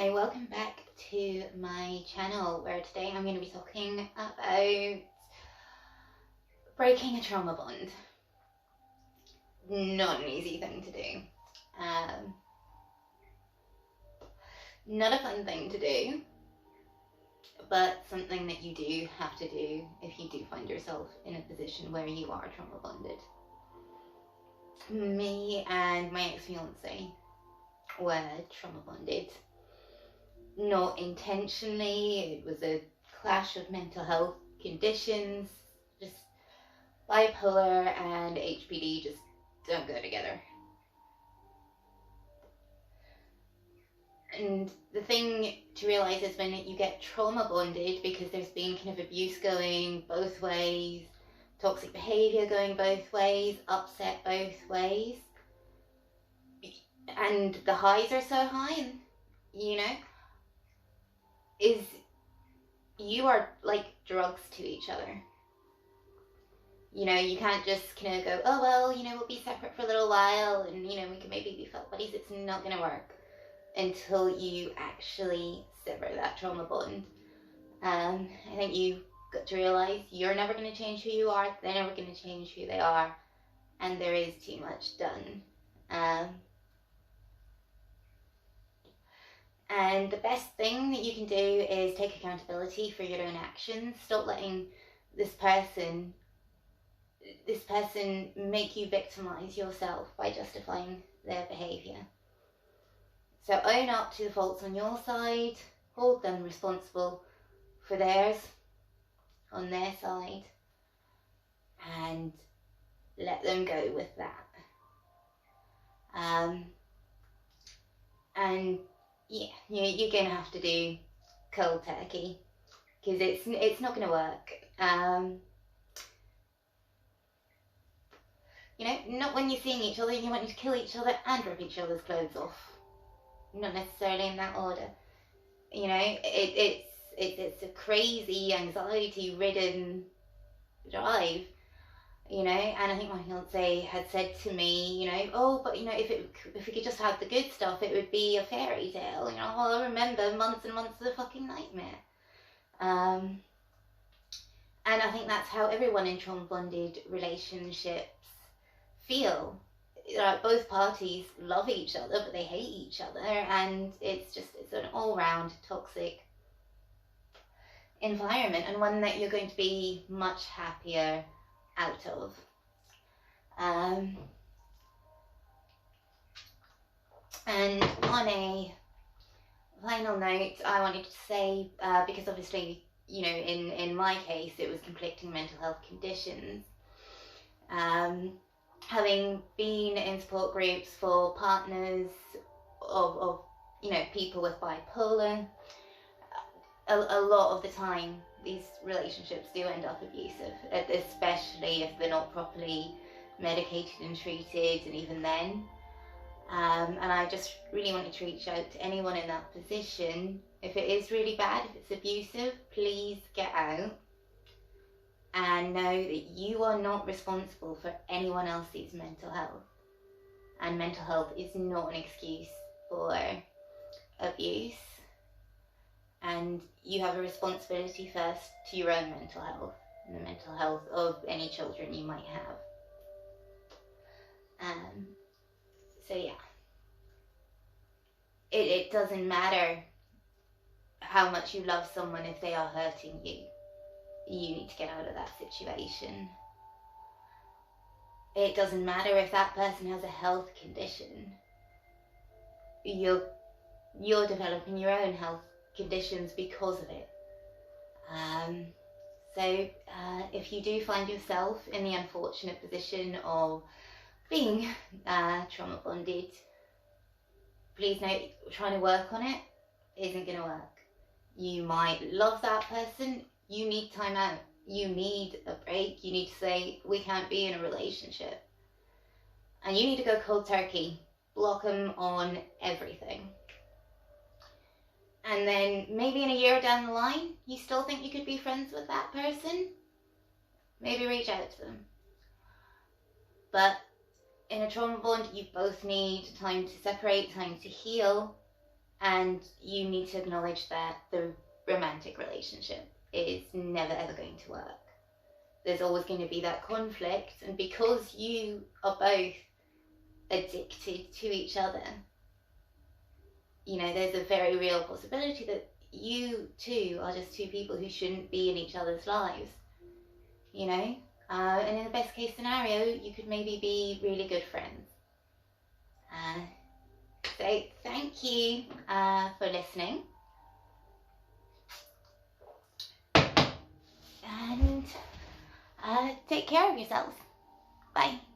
Hi, welcome back to my channel where today I'm going to be talking about breaking a trauma bond. Not an easy thing to do. Um, Not a fun thing to do, but something that you do have to do if you do find yourself in a position where you are trauma bonded. Me and my ex-fiance were trauma bonded. Not intentionally, it was a clash of mental health conditions. Just bipolar and HPD just don't go together. And the thing to realize is when you get trauma bonded, because there's been kind of abuse going both ways, toxic behavior going both ways, upset both ways, and the highs are so high, and is you are like drugs to each other. You can't just kind of go, oh, well, we'll be separate for a little while and, we can maybe be felt buddies. It's not going to work until you actually sever that trauma bond. I think you've got to realize you're never going to change who you are. They're never going to change who they are. And there is too much done. And the best thing that you can do is take accountability for your own actions. Stop letting this person make you victimize yourself by justifying their behavior. So own up to the faults on your side, hold them responsible for theirs on their side, and let them go with that. And yeah, you're gonna have to do cold turkey because it's not gonna work. Not when you're seeing each other and you want to kill each other and rip each other's clothes off. Not necessarily in that order. It's a crazy, anxiety-ridden drive. And I think my fiance had said to me, oh, but if we could just have the good stuff, it would be a fairy tale. Well, I remember months and months of a fucking nightmare. And I think that's how everyone in trauma bonded relationships feel. Both parties love each other, but they hate each other, and it's an all-round toxic environment, and one that you're going to be much happier out of. And on a final note, I wanted to say, because obviously, in my case, it was conflicting mental health conditions. Having been in support groups for partners of people with bipolar, a lot of the time these relationships do end up abusive, especially if they're not properly medicated and treated, and even then. And I just really wanted to reach out to anyone in that position. If it is really bad, if it's abusive, please get out. And know that you are not responsible for anyone else's mental health. And mental health is not an excuse for abuse. And you have a responsibility first to your own mental health and the mental health of any children you might have. So yeah. It doesn't matter how much you love someone if they are hurting you. You need to get out of that situation. It doesn't matter if that person has a health condition. You're developing your own health conditions because of it. So if you do find yourself in the unfortunate position of being trauma bonded, please note, trying to work on it isn't going to work. You might love that person. You need time out. You need a break. You need to say, we can't be in a relationship. And you need to go cold turkey. Block them on everything. And then maybe in a year down the line, you still think you could be friends with that person? Maybe reach out to them. But in a trauma bond, you both need time to separate, time to heal, And you need to acknowledge that the romantic relationship is never ever going to work. There's always going to be that conflict, and because you are both addicted to each other, you know, there's a very real possibility that you two are just two people who shouldn't be in each other's lives, you know. And in the best case scenario, you could maybe be really good friends. So thank you for listening, and take care of yourselves. Bye.